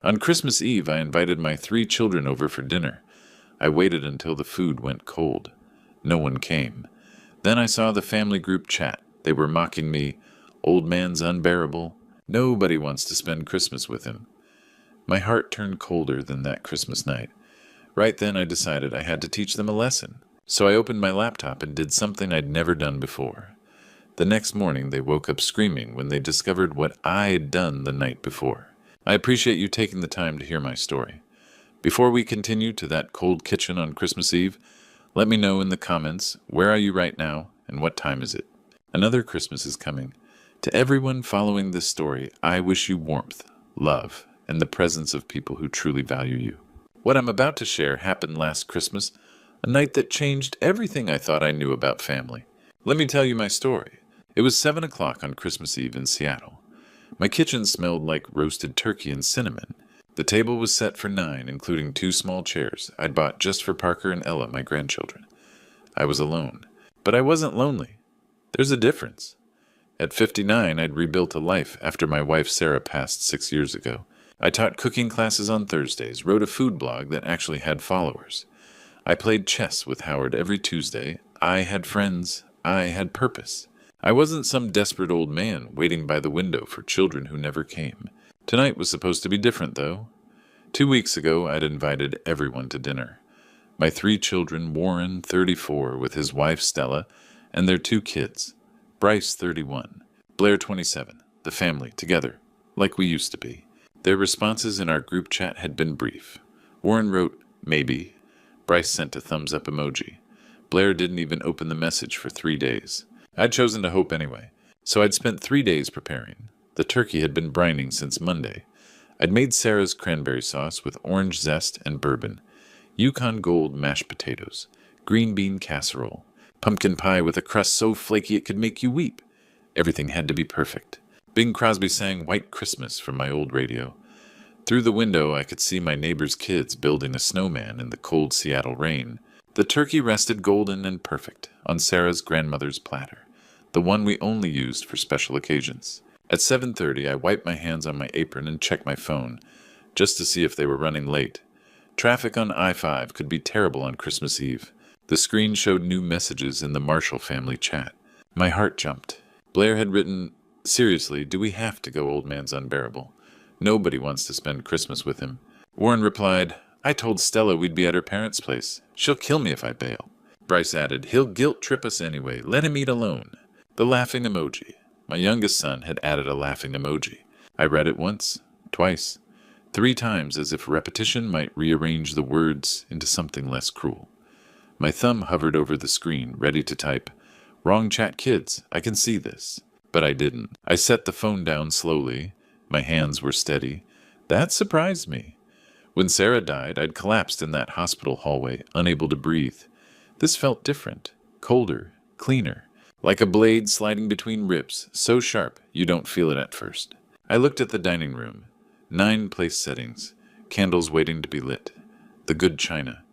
On Christmas Eve, I invited my 3 children over for dinner. I waited until the food went cold. No one came. Then I saw the family group chat. They were mocking me, "Old man's unbearable. Nobody wants to spend Christmas with him." My heart turned colder than that Christmas night. Right then I decided I had to teach them a lesson. So I opened my laptop and did something I'd never done before. The next morning they woke up screaming when they discovered what I'd done the night before. I appreciate you taking the time to hear my story. Before we continue to that cold kitchen on Christmas Eve, let me know in the comments, where are you right now and what time is it? Another Christmas is coming. To everyone following this story, I wish you warmth, love, and the presence of people who truly value you. What I'm about to share happened last Christmas, a night that changed everything I thought I knew about family. Let me tell you my story. It was 7 o'clock on Christmas Eve in Seattle. My kitchen smelled like roasted turkey and cinnamon. The table was set for 9, including 2 small chairs I'd bought just for Parker and Ella, my grandchildren. I was alone, but I wasn't lonely. There's a difference. At 59, I'd rebuilt a life after my wife Sarah passed 6 years ago. I taught cooking classes on Thursdays, wrote a food blog that actually had followers. I played chess with Howard every Tuesday. I had friends. I had purpose. I wasn't some desperate old man waiting by the window for children who never came. Tonight was supposed to be different, though. 2 weeks ago, I'd invited everyone to dinner. My 3 children, Warren, 34, with his wife Stella, and their 2 kids, Bryce, 31, Blair, 27, the family, together, like we used to be. Their responses in our group chat had been brief. Warren wrote, "Maybe." Bryce sent a thumbs-up emoji. Blair didn't even open the message for 3 days. I'd chosen to hope anyway, so I'd spent 3 days preparing. The turkey had been brining since Monday. I'd made Sarah's cranberry sauce with orange zest and bourbon, Yukon Gold mashed potatoes, green bean casserole, pumpkin pie with a crust so flaky it could make you weep. Everything had to be perfect. Bing Crosby sang White Christmas from my old radio. Through the window, I could see my neighbor's kids building a snowman in the cold Seattle rain. The turkey rested golden and perfect on Sarah's grandmother's platter, the one we only used for special occasions. At 7:30, I wiped my hands on my apron and checked my phone, just to see if they were running late. Traffic on I-5 could be terrible on Christmas Eve. The screen showed new messages in the Marshall family chat. My heart jumped. Blair had written, "Seriously, do we have to go, old man's unbearable? Nobody wants to spend Christmas with him." Warren replied, "I told Stella we'd be at her parents' place. She'll kill me if I bail." Bryce added, "He'll guilt trip us anyway. Let him eat alone." The laughing emoji. My youngest son had added a laughing emoji. I read it once, twice, 3 times, as if repetition might rearrange the words into something less cruel. My thumb hovered over the screen, ready to type, "Wrong chat, kids. I can see this." But I didn't. I set the phone down slowly. My hands were steady. That surprised me. When Sarah died, I'd collapsed in that hospital hallway, unable to breathe. This felt different, colder, cleaner, like a blade sliding between ribs, so sharp you don't feel it at first. I looked at the dining room. 9 place settings, candles waiting to be lit. The good china.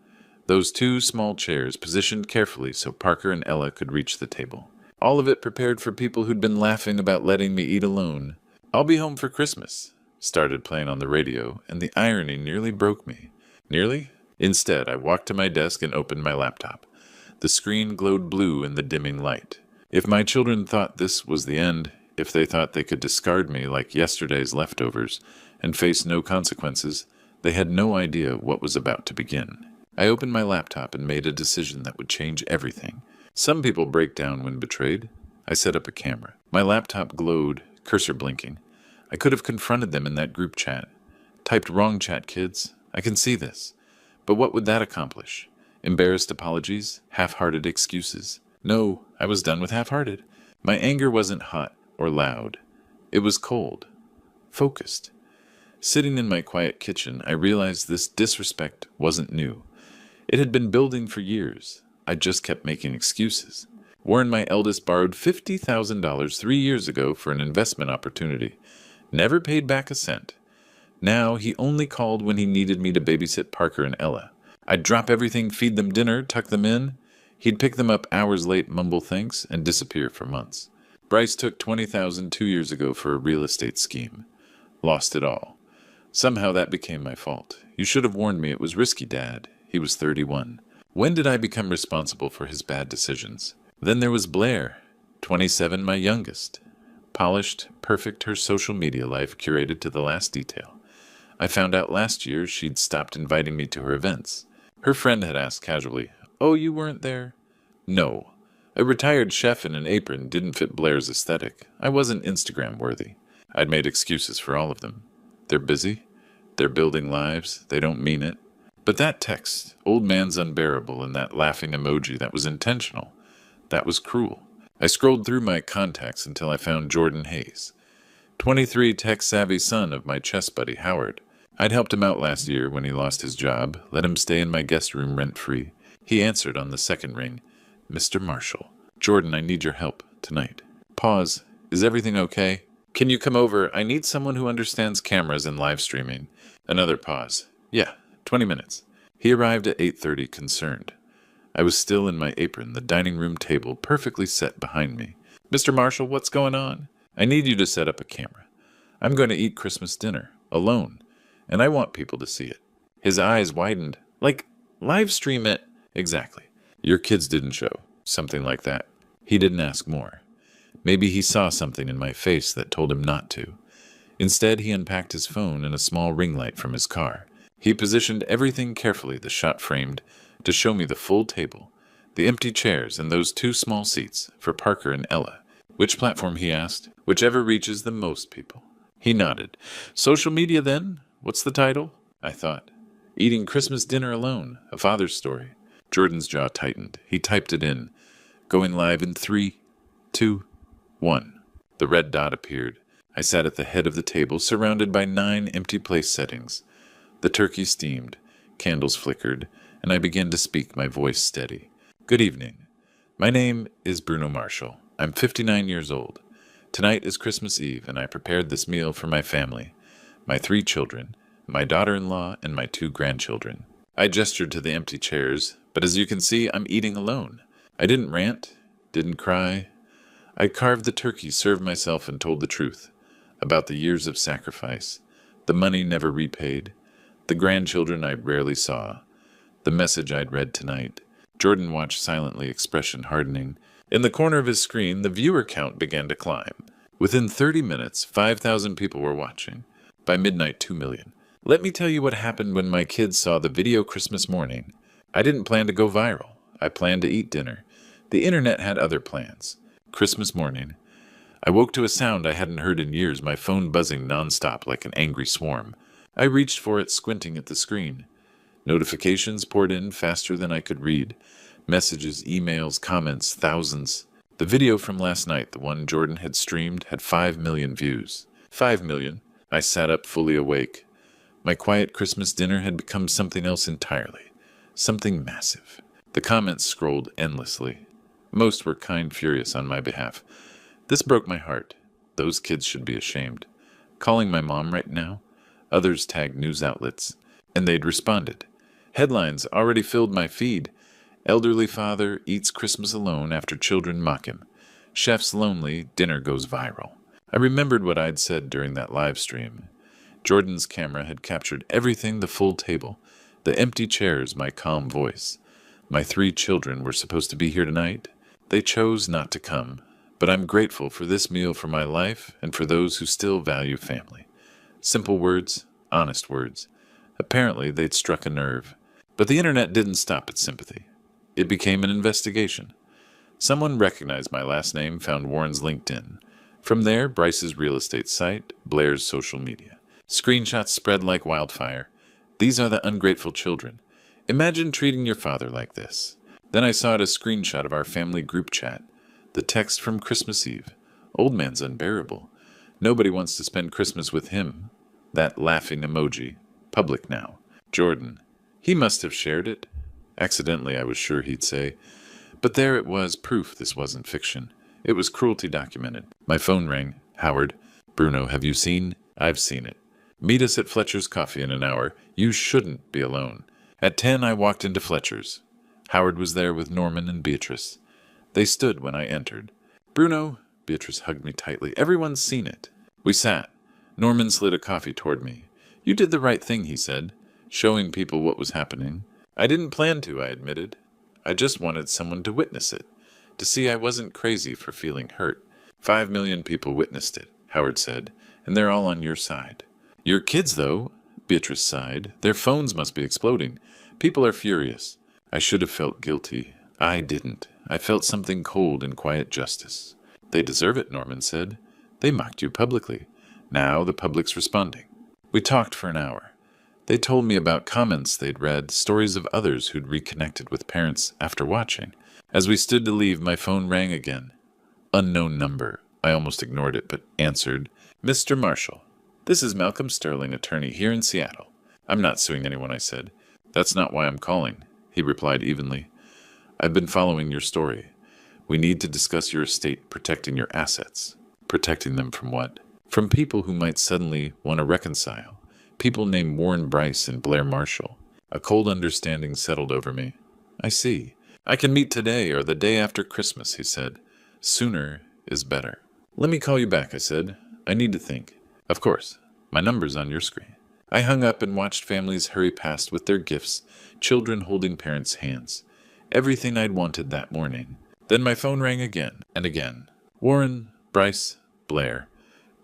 Those 2 small chairs positioned carefully so Parker and Ella could reach the table. All of it prepared for people who'd been laughing about letting me eat alone. "I'll be home for Christmas," started playing on the radio, and the irony nearly broke me. Nearly? Instead, I walked to my desk and opened my laptop. The screen glowed blue in the dimming light. If my children thought this was the end, if they thought they could discard me like yesterday's leftovers and face no consequences, they had no idea what was about to begin. I opened my laptop and made a decision that would change everything. Some people break down when betrayed. I set up a camera. My laptop glowed, cursor blinking. I could have confronted them in that group chat. Typed, "Wrong chat, kids. I can see this." But what would that accomplish? Embarrassed apologies? Half-hearted excuses? No, I was done with half-hearted. My anger wasn't hot or loud. It was cold. Focused. Sitting in my quiet kitchen, I realized this disrespect wasn't new. It had been building for years. I just kept making excuses. Warren, my eldest, borrowed $50,000 3 years ago for an investment opportunity. Never paid back a cent. Now he only called when he needed me to babysit Parker and Ella. I'd drop everything, feed them dinner, tuck them in. He'd pick them up hours late, mumble thanks, and disappear for months. Bryce took $20,000 2 years ago for a real estate scheme. Lost it all. Somehow that became my fault. You should have warned me it was risky, Dad. He was 31. When did I become responsible for his bad decisions? Then there was Blair, 27, my youngest. Polished, perfect, her social media life curated to the last detail. I found out last year she'd stopped inviting me to her events. Her friend had asked casually, "Oh, you weren't there?" No. A retired chef in an apron didn't fit Blair's aesthetic. I wasn't Instagram worthy. I'd made excuses for all of them. They're busy. They're building lives. They don't mean it. But that text, "Old man's unbearable," and that laughing emoji, that was intentional. That was cruel. I scrolled through my contacts until I found Jordan Hayes, 23, tech-savvy son of my chess buddy Howard. I'd helped him out last year when he lost his job, let him stay in my guest room rent-free. He answered on the second ring, "Mr. Marshall. Jordan, I need your help tonight." Pause. "Is everything okay? Can you come over? I need someone who understands cameras and live streaming." Another pause. "Yeah, 20 minutes. He arrived at 8:30, concerned. I was still in my apron, the dining room table perfectly set behind me. "Mr. Marshall, what's going on? I need you to set up a camera. I'm going to eat Christmas dinner, alone, and I want people to see it." His eyes widened. "Like, live stream it?" "Exactly. Your kids didn't show." Something like that. He didn't ask more. Maybe he saw something in my face that told him not to. Instead, he unpacked his phone and a small ring light from his car. He positioned everything carefully, the shot framed, to show me the full table, the empty chairs, and those 2 small seats for Parker and Ella. "Which platform?" he asked. "Whichever reaches the most people." He nodded. "Social media, then? What's the title?" I thought. "Eating Christmas Dinner Alone, A Father's Story." Jordan's jaw tightened. He typed it in. "Going live in 3, 2, 1. The red dot appeared. I sat at the head of the table, surrounded by 9 empty place settings. The turkey steamed, candles flickered, and I began to speak, my voice steady. "Good evening. My name is Bruno Marshall. I'm 59 years old. Tonight is Christmas Eve, and I prepared this meal for my family, my 3 children, my daughter-in-law, and my 2 grandchildren." I gestured to the empty chairs, but as you can see, I'm eating alone. I didn't rant, didn't cry. I carved the turkey, served myself, and told the truth about the years of sacrifice, the money never repaid, the grandchildren I rarely saw, the message I'd read tonight. Jordan watched silently, expression hardening. In the corner of his screen, the viewer count began to climb. Within 30 minutes, 5,000 people were watching. By midnight, 2 million. Let me tell you what happened when my kids saw the video Christmas morning. I didn't plan to go viral. I planned to eat dinner. The internet had other plans. Christmas morning. I woke to a sound I hadn't heard in years, my phone buzzing nonstop like an angry swarm. I reached for it, squinting at the screen. Notifications poured in faster than I could read. Messages, emails, comments, thousands. The video from last night, the one Jordan had streamed, had 5 million views. 5 million. I sat up, fully awake. My quiet Christmas dinner had become something else entirely. Something massive. The comments scrolled endlessly. Most were kind, furious on my behalf. This broke my heart. Those kids should be ashamed. Calling my mom right now? Others tagged news outlets, and they'd responded. Headlines already filled my feed. Elderly father eats Christmas alone after children mock him. Chef's lonely, dinner goes viral. I remembered what I'd said during that live stream. Jordan's camera had captured everything, the full table, the empty chairs, my calm voice. My 3 children were supposed to be here tonight. They chose not to come, but I'm grateful for this meal for my life and for those who still value family. Simple words, honest words. Apparently, they'd struck a nerve. But the internet didn't stop at sympathy. It became an investigation. Someone recognized my last name, found Warren's LinkedIn. From there, Bryce's real estate site, Blair's social media. Screenshots spread like wildfire. These are the ungrateful children. Imagine treating your father like this. Then I saw a screenshot of our family group chat. The text from Christmas Eve. "Old man's unbearable. Nobody wants to spend Christmas with him." That laughing emoji. Public now. Jordan. He must have shared it. Accidentally, I was sure he'd say. But there it was, proof this wasn't fiction. It was cruelty documented. My phone rang. "Howard." "Bruno, have you seen?" "I've seen it. Meet us at Fletcher's Coffee in an hour. You shouldn't be alone." At 10, I walked into Fletcher's. Howard was there with Norman and Beatrice. They stood when I entered. "Bruno," Beatrice hugged me tightly, "everyone's seen it." We sat. Norman slid a coffee toward me. You did the right thing, he said, showing people what was happening. I didn't plan to, I admitted. I just wanted someone to witness it, to see I wasn't crazy for feeling hurt. 5 million people witnessed it, Howard said, and they're all on your side. Your kids, though, Beatrice sighed. Their phones must be exploding. People are furious. I should have felt guilty. I didn't. I felt something cold in quiet justice. They deserve it, Norman said. They mocked you publicly. Now the public's responding. We talked for an hour. They told me about comments they'd read, stories of others who'd reconnected with parents after watching. As we stood to leave, my phone rang again. Unknown number. I almost ignored it, but answered. Mr. Marshall, this is Malcolm Sterling, attorney here in Seattle. I'm not suing anyone, I said. That's not why I'm calling, he replied evenly. I've been following your story. We need to discuss your estate, protecting your assets. Protecting them from what? From people who might suddenly want to reconcile. People named Warren Bryce and Blair Marshall. A cold understanding settled over me. I see. I can meet today or the day after Christmas, he said. Sooner is better. Let me call you back, I said. I need to think. Of course. My number's on your screen. I hung up and watched families hurry past with their gifts, children holding parents' hands. Everything I'd wanted that morning. Then my phone rang again and again. Warren, Bryce, Blair.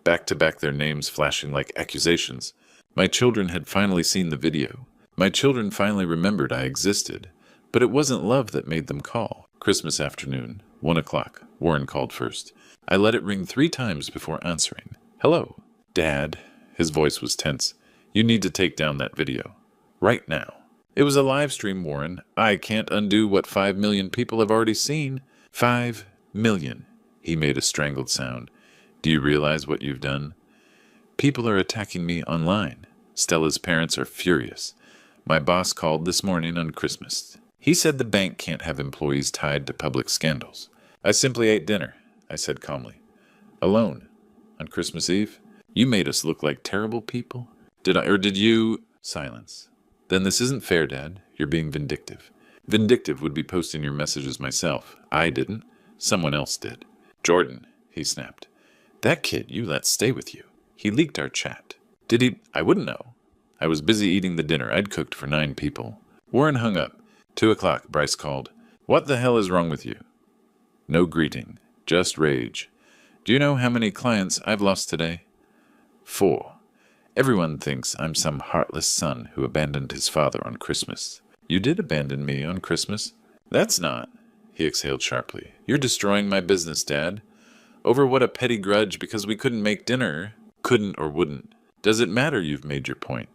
Back to back, their names flashing like accusations. My children had finally seen the video. My children finally remembered I existed. But it wasn't love that made them call. Christmas afternoon, 1 o'clock. Warren called first. I let it ring 3 times before answering. Hello. Dad. His voice was tense. You need to take down that video. Right now. It was a live stream, Warren. I can't undo what 5 million people have already seen. 5 million. He made a strangled sound. Do you realize what you've done? People are attacking me online. Stella's parents are furious. My boss called this morning on Christmas. He said the bank can't have employees tied to public scandals. I simply ate dinner, I said calmly. Alone. On Christmas Eve? You made us look like terrible people? Did you? Silence. Then this isn't fair, Dad. You're being vindictive. Vindictive would be posting your messages myself. I didn't. Someone else did. Jordan, he snapped. That kid you let stay with you. He leaked our chat. Did he? I wouldn't know. I was busy eating the dinner I'd cooked for 9 people. Warren hung up. 2 o'clock, Bryce called. What the hell is wrong with you? No greeting. Just rage. Do you know how many clients I've lost today? 4. Everyone thinks I'm some heartless son who abandoned his father on Christmas. You did abandon me on Christmas. That's not. He exhaled sharply. You're destroying my business, Dad. Over what, a petty grudge because we couldn't make dinner? Couldn't or wouldn't. Does it matter? You've made your point.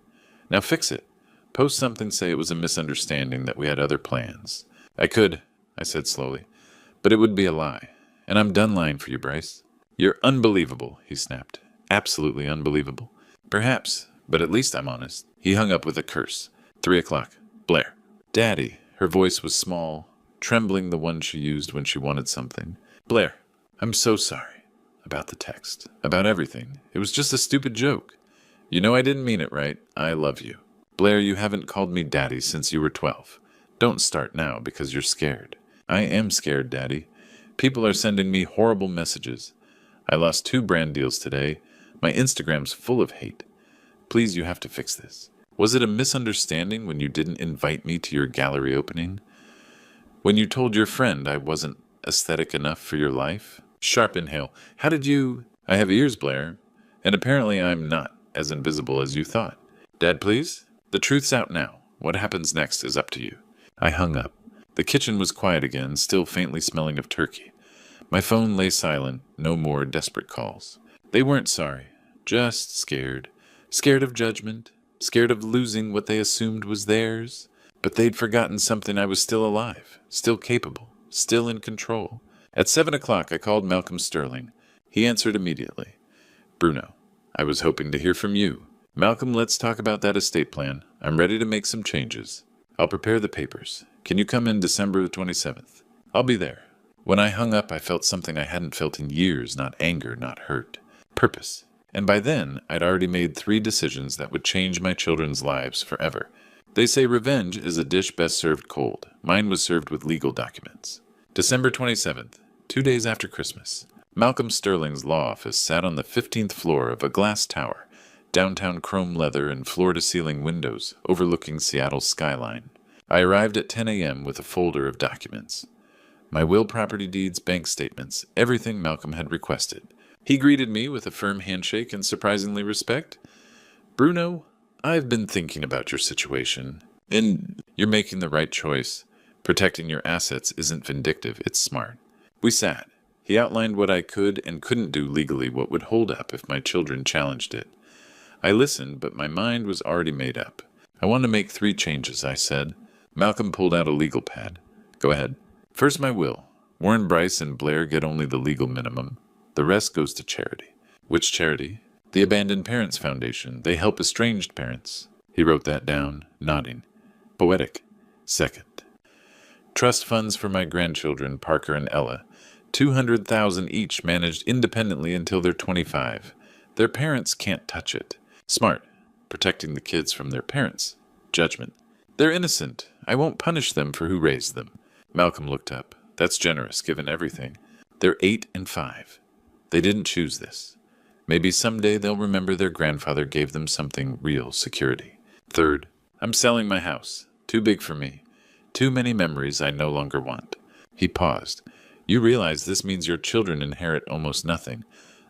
Now fix it. Post something, say it was a misunderstanding, that we had other plans. I could, I said slowly, but it would be a lie. And I'm done lying for you, Bryce. You're unbelievable, he snapped. Absolutely unbelievable. Perhaps, but at least I'm honest. He hung up with a curse. 3 o'clock. Blair. Daddy. Her voice was small, trembling, the one she used when she wanted something. Blair, I'm so sorry. About the text. About everything. It was just a stupid joke. You know I didn't mean it, right? I love you. Blair, you haven't called me Daddy since you were 12. Don't start now because you're scared. I am scared, Daddy. People are sending me horrible messages. I lost 2 brand deals today. My Instagram's full of hate. Please, you have to fix this. Was it a misunderstanding when you didn't invite me to your gallery opening? When you told your friend I wasn't aesthetic enough for your life? Sharp inhale. How did you... I have ears, Blair. And apparently I'm not as invisible as you thought. Dad, please? The truth's out now. What happens next is up to you. I hung up. The kitchen was quiet again, still faintly smelling of turkey. My phone lay silent, no more desperate calls. They weren't sorry, just scared. Scared of judgment, scared of losing what they assumed was theirs. But they'd forgotten something. I was still alive, still capable, still in control. At 7 o'clock, I called Malcolm Sterling. He answered immediately. Bruno, I was hoping to hear from you. Malcolm, let's talk about that estate plan. I'm ready to make some changes. I'll prepare the papers. Can you come in December the 27th? I'll be there. When I hung up, I felt something I hadn't felt in years, not anger, not hurt. Purpose. And by then, I'd already made 3 decisions that would change my children's lives forever. They say revenge is a dish best served cold. Mine was served with legal documents. December 27th, 2 days after Christmas. Malcolm Sterling's law office sat on the 15th floor of a glass tower, downtown chrome leather and floor-to-ceiling windows overlooking Seattle's skyline. I arrived at 10 a.m. with a folder of documents. My will, property deeds, bank statements, everything Malcolm had requested. He greeted me with a firm handshake and surprisingly respect. "Bruno, I've been thinking about your situation, and you're making the right choice. Protecting your assets isn't vindictive, it's smart." We sat. He outlined what I could and couldn't do legally, what would hold up if my children challenged it. I listened, but my mind was already made up. "I want to make 3 changes," I said. Malcolm pulled out a legal pad. "Go ahead." "First, my will. Warren, Bryce, and Blair get only the legal minimum. The rest goes to charity." "Which charity?" "The Abandoned Parents Foundation. They help estranged parents." He wrote that down, nodding. "Poetic." "Second. Trust funds for my grandchildren, Parker and Ella. 200,000 each, managed independently until they're 25. Their parents can't touch it." "Smart. Protecting the kids from their parents." "Judgment." "They're innocent. I won't punish them for who raised them." Malcolm looked up. "That's generous, given everything. They're 8 and 5. They didn't choose this. Maybe someday they'll remember their grandfather gave them something real security." "Third, I'm selling my house. Too big for me. Too many memories I no longer want." He paused. "You realize this means your children inherit almost nothing.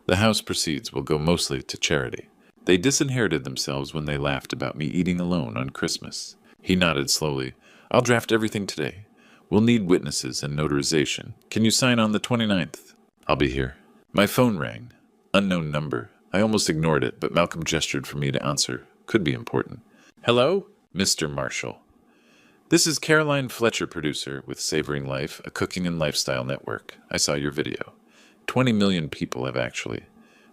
The house proceeds will go mostly to charity. They disinherited themselves when they laughed about me eating alone on Christmas." He nodded slowly. "I'll draft everything today. We'll need witnesses and notarization. Can you sign on the 29th? "I'll be here." My phone rang. Unknown number. I almost ignored it, but Malcolm gestured for me to answer. Could be important. "Hello? Mr. Marshall. This is Caroline Fletcher, producer with Savoring Life, a cooking and lifestyle network. I saw your video. 20 million people have actually.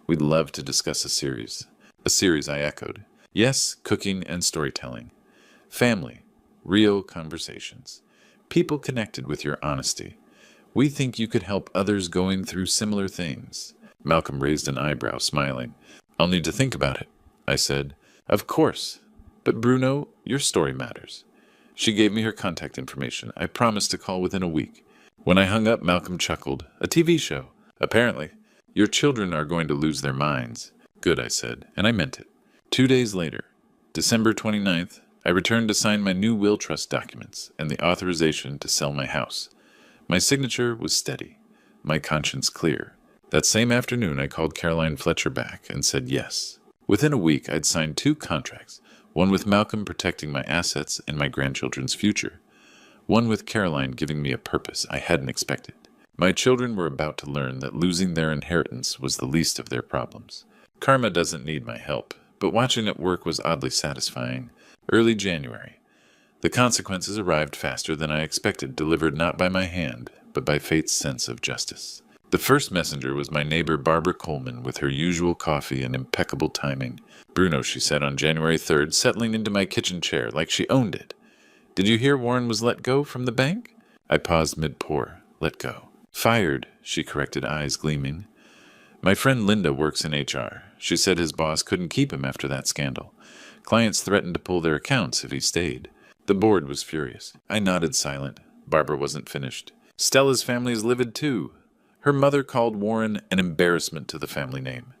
We'd love to discuss a series." "A series," I echoed. "Yes, cooking and storytelling. Family. Real conversations. People connected with your honesty. We think you could help others going through similar things." Malcolm raised an eyebrow, smiling. "I'll need to think about it," I said. "Of course. But Bruno, your story matters." She gave me her contact information. I promised to call within a week. When I hung up, Malcolm chuckled. "A TV show. Apparently. Your children are going to lose their minds." "Good," I said, and I meant it. 2 days later, December 29th, I returned to sign my new will trust documents and the authorization to sell my house. My signature was steady, my conscience clear. That same afternoon, I called Caroline Fletcher back and said yes. Within a week, I'd signed 2 contracts, one with Malcolm protecting my assets and my grandchildren's future, one with Caroline giving me a purpose I hadn't expected. My children were about to learn that losing their inheritance was the least of their problems. Karma doesn't need my help, but watching it work was oddly satisfying. Early January. The consequences arrived faster than I expected, delivered not by my hand, but by fate's sense of justice. The first messenger was my neighbor Barbara Coleman with her usual coffee and impeccable timing. "Bruno," she said on January 3rd, settling into my kitchen chair like she owned it. "Did you hear Warren was let go from the bank?" I paused mid-pour. "Let go." "Fired," she corrected, eyes gleaming. "My friend Linda works in HR. She said his boss couldn't keep him after that scandal. Clients threatened to pull their accounts if he stayed. The board was furious." I nodded silent. Barbara wasn't finished. "Stella's family is livid too. Her mother called Warren an embarrassment to the family name."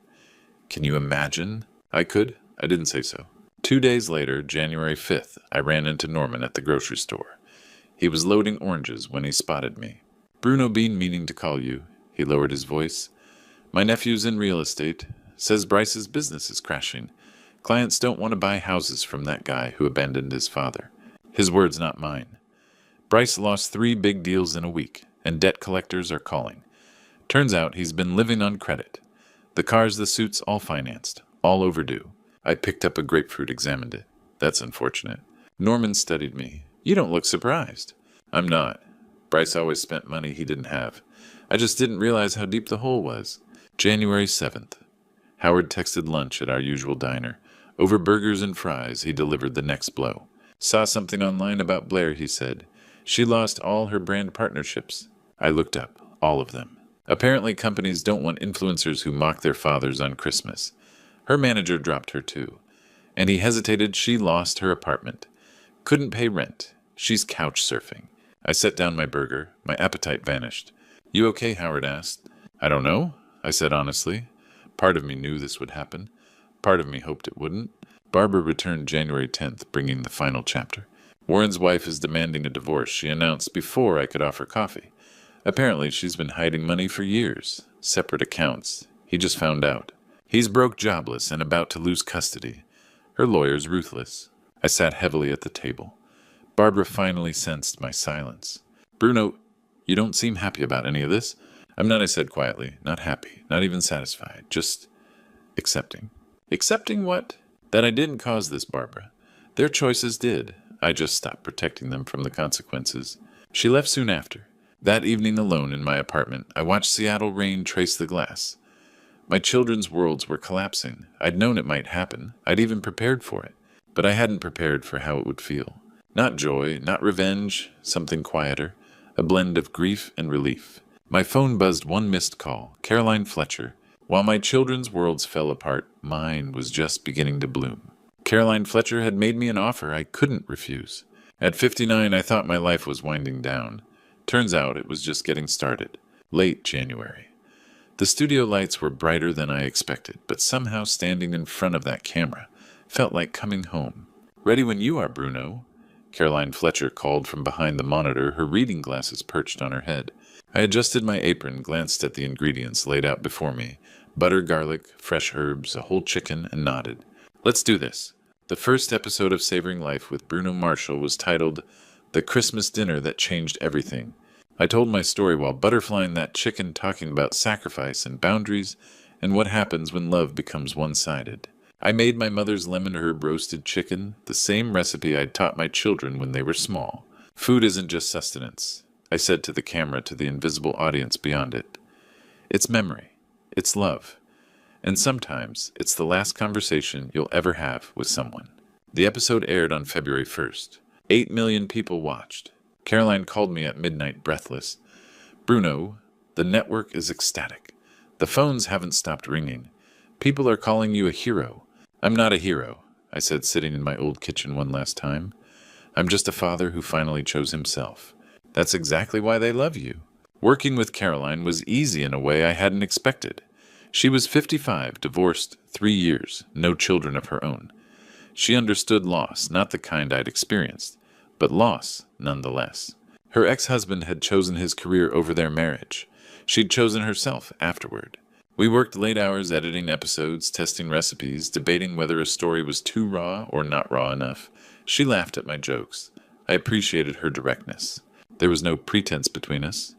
"Can you imagine?" I could. I didn't say so. 2 days later, January 5th, I ran into Norman at the grocery store. He was loading oranges when he spotted me. "Bruno been meaning to call you." He lowered his voice. "My nephew's in real estate. Says Bryce's business is crashing. Clients don't want to buy houses from that guy who abandoned his father." His words, not mine. "Bryce lost 3 big deals in a week, and debt collectors are calling. Turns out he's been living on credit. The cars, the suits, all financed, all overdue." I picked up a grapefruit, examined it. "That's unfortunate." Norman studied me. "You don't look surprised." "I'm not. Bryce always spent money he didn't have. I just didn't realize how deep the hole was." January 7th. Howard texted lunch at our usual diner. Over burgers and fries, he delivered the next blow. "Saw something online about Blair," he said. "She lost all her brand partnerships." I looked up. All of them. Apparently companies don't want influencers who mock their fathers on Christmas. Her manager dropped her too. And he hesitated. She lost her apartment. Couldn't pay rent. She's couch surfing. I set down my burger. My appetite vanished. "You okay?" Howard asked. "I don't know," I said honestly. Part of me knew this would happen. Part of me hoped it wouldn't. Barbara returned January 10th, bringing the final chapter. Warren's wife is demanding a divorce, she announced before I could offer coffee. Apparently, she's been hiding money for years. Separate accounts. He just found out. He's broke jobless and about to lose custody. Her lawyer's ruthless. I sat heavily at the table. Barbara finally sensed my silence. Bruno, you don't seem happy about any of this. I'm not, I said quietly. Not happy. Not even satisfied. Just accepting. Accepting what? That I didn't cause this, Barbara. Their choices did. I just stopped protecting them from the consequences. She left soon after. That evening alone in my apartment, I watched Seattle rain trace the glass. My children's worlds were collapsing. I'd known it might happen. I'd even prepared for it. But I hadn't prepared for how it would feel. Not joy, not revenge, something quieter. A blend of grief and relief. My phone buzzed one missed call, Caroline Fletcher. While my children's worlds fell apart, mine was just beginning to bloom. Caroline Fletcher had made me an offer I couldn't refuse. At 59, I thought my life was winding down. Turns out it was just getting started. Late January. The studio lights were brighter than I expected, but somehow standing in front of that camera felt like coming home. Ready when you are, Bruno. Caroline Fletcher called from behind the monitor, her reading glasses perched on her head. I adjusted my apron, glanced at the ingredients laid out before me. Butter, garlic, fresh herbs, a whole chicken, and nodded. Let's do this. The first episode of Savoring Life with Bruno Marshall was titled The Christmas Dinner That Changed Everything. I told my story while butterflying that chicken, talking about sacrifice and boundaries and what happens when love becomes one-sided. I made my mother's lemon herb roasted chicken, the same recipe I'd taught my children when they were small. Food isn't just sustenance, I said to the camera, to the invisible audience beyond it. It's memory. It's love. And sometimes it's the last conversation you'll ever have with someone. The episode aired on February 1st. 8 million people watched. Caroline called me at midnight, breathless. Bruno, the network is ecstatic. The phones haven't stopped ringing. People are calling you a hero. I'm not a hero, I said, sitting in my old kitchen one last time. I'm just a father who finally chose himself. That's exactly why they love you. Working with Caroline was easy in a way I hadn't expected. She was 55, divorced 3 years, no children of her own. She understood loss, not the kind I'd experienced, but loss nonetheless. Her ex-husband had chosen his career over their marriage. She'd chosen herself afterward. We worked late hours editing episodes, testing recipes, debating whether a story was too raw or not raw enough. She laughed at my jokes. I appreciated her directness. There was no pretense between us,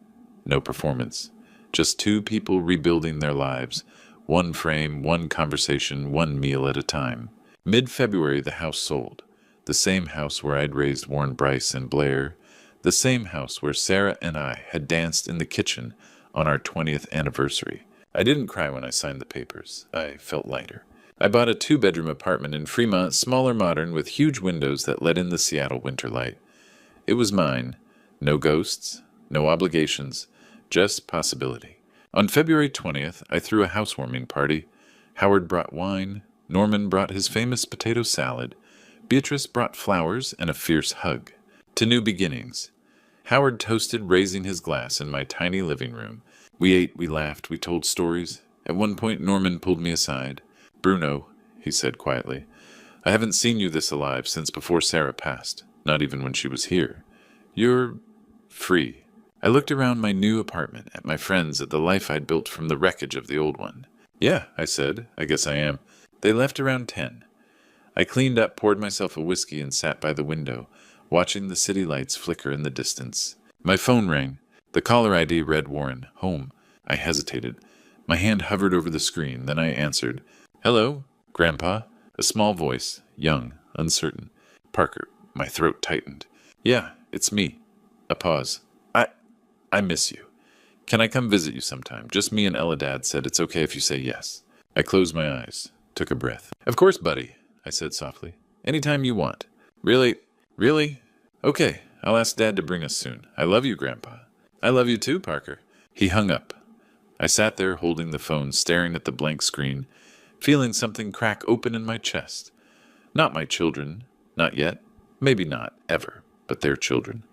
no performance. Just two people rebuilding their lives, one frame, one conversation, one meal at a time. Mid-February, the house sold. The same house where I'd raised Warren Bryce and Blair. The same house where Sarah and I had danced in the kitchen on our 20th anniversary. I didn't cry when I signed the papers. I felt lighter. I bought a 2-bedroom apartment in Fremont, smaller, modern, with huge windows that let in the Seattle winter light. It was mine. No ghosts, no obligations, just possibility. On February 20th, I threw a housewarming party. Howard brought wine. Norman brought his famous potato salad. Beatrice brought flowers and a fierce hug. To new beginnings. Howard toasted, raising his glass in my tiny living room. We ate, we laughed, we told stories. At one point, Norman pulled me aside. Bruno, he said quietly, I haven't seen you this alive since before Sarah passed, not even when she was here. You're free. I looked around my new apartment, at my friends, at the life I'd built from the wreckage of the old one. Yeah, I said, I guess I am. They left around 10. I cleaned up, poured myself a whiskey, and sat by the window, watching the city lights flicker in the distance. My phone rang. The caller ID read Warren, home. I hesitated. My hand hovered over the screen, then I answered. Hello, Grandpa. A small voice, young, uncertain. Parker. My throat tightened. Yeah, it's me. A pause. I miss you. Can I come visit you sometime? Just me and Ella. Dad said it's okay if you say yes. I closed my eyes, took a breath. Of course, buddy, I said softly. Anytime you want. Really? Really? Okay, I'll ask Dad to bring us soon. I love you, Grandpa. I love you too, Parker. He hung up. I sat there holding the phone, staring at the blank screen, feeling something crack open in my chest. Not my children, not yet, maybe not, ever, but their children.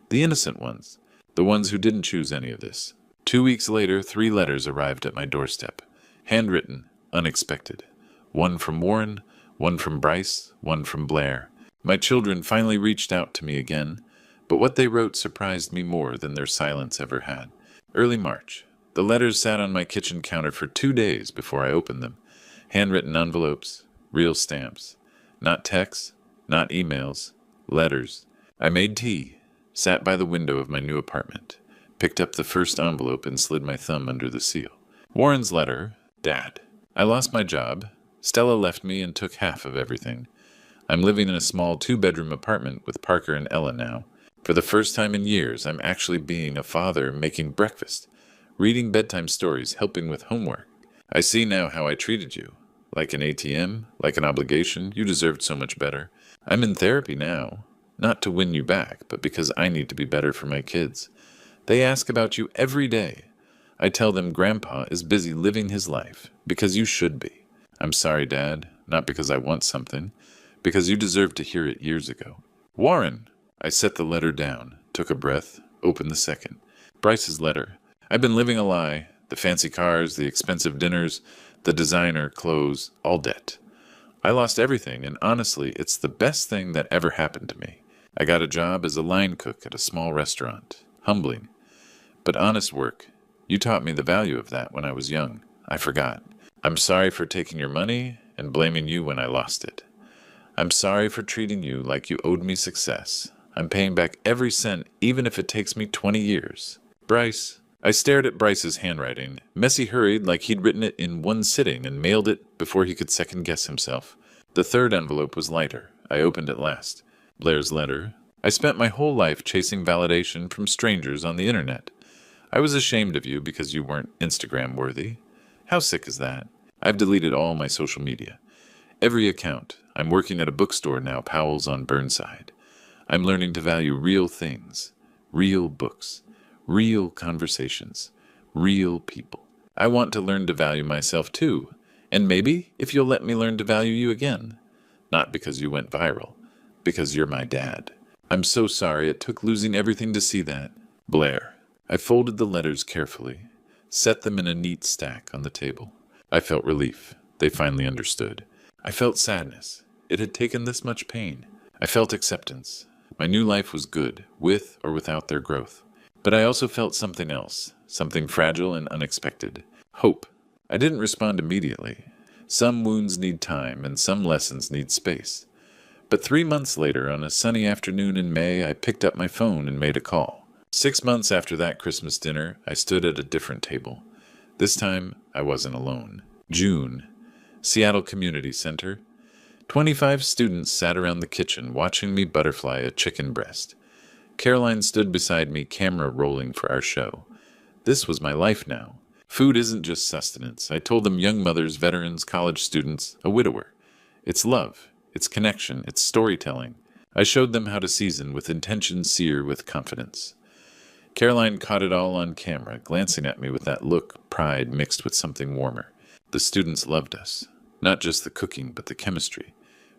The innocent ones, the ones who didn't choose any of this. 2 weeks later, 3 letters arrived at my doorstep. Handwritten, unexpected. One from Warren, one from Bryce, one from Blair. My children finally reached out to me again, but what they wrote surprised me more than their silence ever had. Early March. The letters sat on my kitchen counter for 2 days before I opened them. Handwritten envelopes, real stamps. Not texts, not emails, letters. I made tea, sat by the window of my new apartment, picked up the first envelope and slid my thumb under the seal. Warren's letter, Dad. I lost my job. Stella left me and took half of everything. I'm living in a small 2-bedroom apartment with Parker and Ella now. For the first time in years, I'm actually being a father, making breakfast, reading bedtime stories, helping with homework. I see now how I treated you. Like an ATM, like an obligation, you deserved so much better. I'm in therapy now, not to win you back, but because I need to be better for my kids. They ask about you every day. I tell them Grandpa is busy living his life, because you should be. I'm sorry, Dad, not because I want something, because you deserved to hear it years ago. Warren! I set the letter down, took a breath, opened the second. Bryce's letter. I've been living a lie. The fancy cars, the expensive dinners, the designer clothes, all debt. I lost everything, and honestly, it's the best thing that ever happened to me. I got a job as a line cook at a small restaurant. Humbling, but honest work. You taught me the value of that when I was young. I forgot. I'm sorry for taking your money and blaming you when I lost it. I'm sorry for treating you like you owed me success. I'm paying back every cent, even if it takes me 20 years. Bryce. I stared at Bryce's handwriting. Messy hurried like he'd written it in one sitting and mailed it before he could second-guess himself. The third envelope was lighter. I opened it last. Blair's letter. I spent my whole life chasing validation from strangers on the internet. I was ashamed of you because you weren't Instagram-worthy. How sick is that? I've deleted all my social media. Every account. I'm working at a bookstore now, Powell's on Burnside. I'm learning to value real things, real books, real conversations, real people. I want to learn to value myself too, and maybe if you'll let me learn to value you again. Not because you went viral, because you're my dad. I'm so sorry it took losing everything to see that. Blair. I folded the letters carefully, set them in a neat stack on the table. I felt relief. They finally understood. I felt sadness. It had taken this much pain. I felt acceptance. My new life was good, with or without their growth. But I also felt something else, something fragile and unexpected. Hope. I didn't respond immediately. Some wounds need time, and some lessons need space. But 3 months later, on a sunny afternoon in May, I picked up my phone and made a call. 6 months after that Christmas dinner, I stood at a different table. This time, I wasn't alone. June. Seattle Community Center. 25 students sat around the kitchen watching me butterfly a chicken breast. Caroline stood beside me, camera rolling for our show. This was my life now. Food isn't just sustenance. I told them young mothers, veterans, college students, a widower. It's love. It's connection. It's storytelling. I showed them how to season with intention, sear with confidence. Caroline caught it all on camera, glancing at me with that look, pride mixed with something warmer. The students loved us. Not just the cooking, but the chemistry.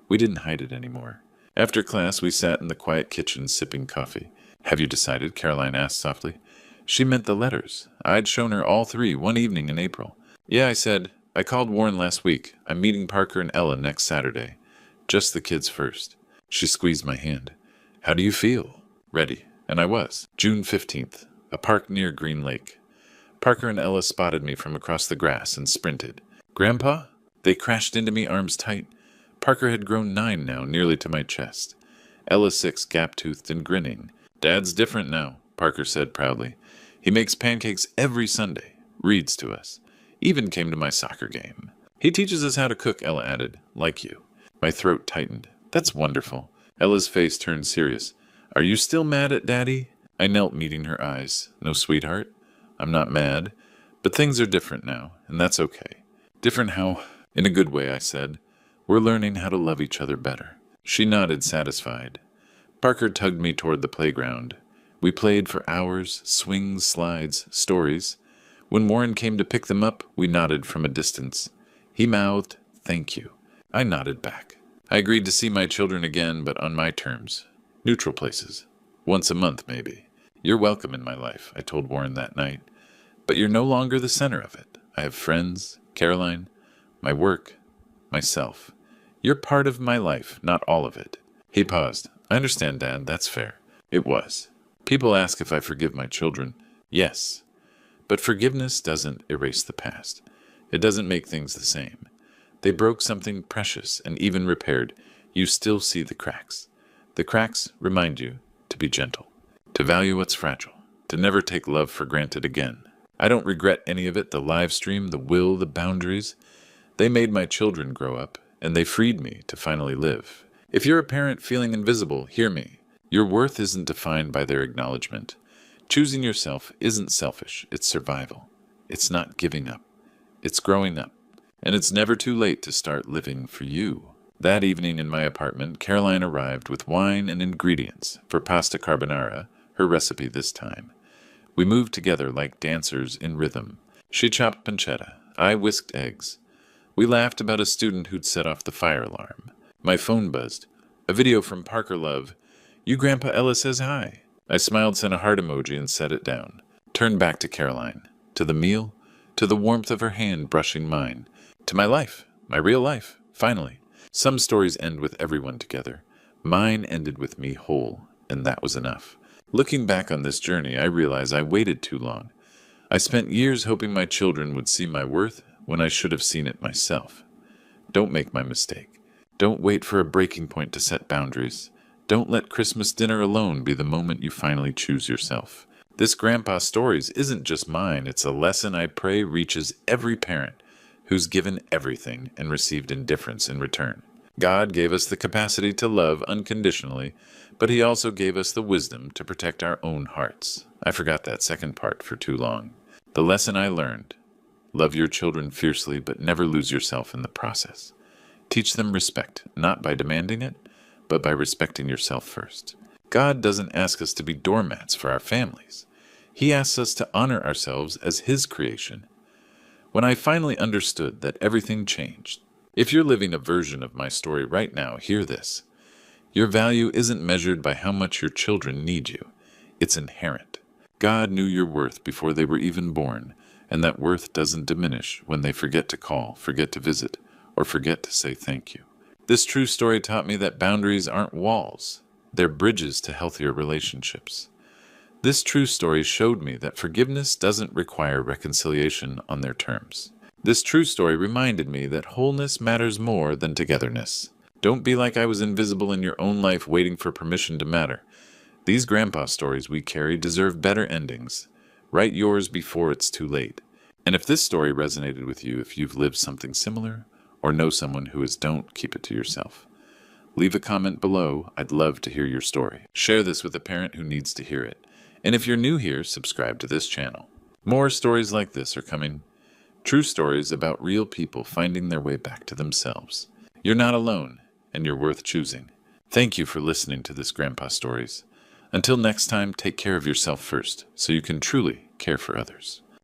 We didn't hide it anymore. After class, we sat in the quiet kitchen sipping coffee. Have you decided? Caroline asked softly. She meant the letters. I'd shown her all 3 one evening in April. Yeah, I said. I called Warren last week. I'm meeting Parker and Ella next Saturday. Just the kids first. She squeezed my hand. How do you feel? Ready. And I was. June 15th. A park near Green Lake. Parker and Ella spotted me from across the grass and sprinted. Grandpa? They crashed into me, arms tight. Parker had grown 9 now, nearly to my chest. Ella 6, gap-toothed and grinning. Dad's different now, Parker said proudly. He makes pancakes every Sunday, reads to us. Even came to my soccer game. He teaches us how to cook, Ella added, like you. My throat tightened. That's wonderful. Ella's face turned serious. Are you still mad at Daddy? I knelt, meeting her eyes. No, sweetheart. I'm not mad. But things are different now, and that's okay. Different how? In a good way, I said. We're learning how to love each other better. She nodded, satisfied. Parker tugged me toward the playground. We played for hours, swings, slides, stories. When Warren came to pick them up, we nodded from a distance. He mouthed, "Thank you." I nodded back. I agreed to see my children again, but on my terms. Neutral places. Once a month, maybe. You're welcome in my life, I told Warren that night. But you're no longer the center of it. I have friends, Caroline, my work, myself. You're part of my life, not all of it. He paused. I understand, Dad. That's fair. It was. People ask if I forgive my children. Yes. But forgiveness doesn't erase the past. It doesn't make things the same. They broke something precious, and even repaired, you still see the cracks. The cracks remind you to be gentle, to value what's fragile, to never take love for granted again. I don't regret any of it, the live stream, the will, the boundaries. They made my children grow up, and they freed me to finally live. If you're a parent feeling invisible, hear me. Your worth isn't defined by their acknowledgement. Choosing yourself isn't selfish, it's survival. It's not giving up. It's growing up. And it's never too late to start living for you. That evening in my apartment, Caroline arrived with wine and ingredients for pasta carbonara, her recipe this time. We moved together like dancers in rhythm. She chopped pancetta. I whisked eggs. We laughed about a student who'd set off the fire alarm. My phone buzzed. A video from Parker Love. You Grandpa Ella says hi. I smiled, sent a heart emoji, and set it down. Turned back to Caroline. To the meal. To the warmth of her hand brushing mine. To my life. My real life. Finally. Some stories end with everyone together. Mine ended with me whole, and that was enough. Looking back on this journey, I realize I waited too long. I spent years hoping my children would see my worth when I should have seen it myself. Don't make my mistake. Don't wait for a breaking point to set boundaries. Don't let Christmas dinner alone be the moment you finally choose yourself. This Grandpa Stories isn't just mine. It's a lesson I pray reaches every parent who's given everything and received indifference in return. God gave us the capacity to love unconditionally, but He also gave us the wisdom to protect our own hearts. I forgot that second part for too long. The lesson I learned: love your children fiercely, but never lose yourself in the process. Teach them respect, not by demanding it, but by respecting yourself first. God doesn't ask us to be doormats for our families. He asks us to honor ourselves as His creation. When I finally understood that, everything changed. If you're living a version of my story right now, hear this. Your value isn't measured by how much your children need you. It's inherent. God knew your worth before they were even born, and that worth doesn't diminish when they forget to call, forget to visit, or forget to say thank you. This true story taught me that boundaries aren't walls. They're bridges to healthier relationships. This true story showed me that forgiveness doesn't require reconciliation on their terms. This true story reminded me that wholeness matters more than togetherness. Don't be like I was invisible in your own life waiting for permission to matter. These grandpa stories we carry deserve better endings. Write yours before it's too late. And if this story resonated with you, if you've lived something similar, or know someone who is, don't keep it to yourself. Leave a comment below. I'd love to hear your story. Share this with a parent who needs to hear it. And if you're new here, subscribe to this channel. More stories like this are coming. True stories about real people finding their way back to themselves. You're not alone, and you're worth choosing. Thank you for listening to this Grandpa Stories. Until next time, take care of yourself first, so you can truly care for others.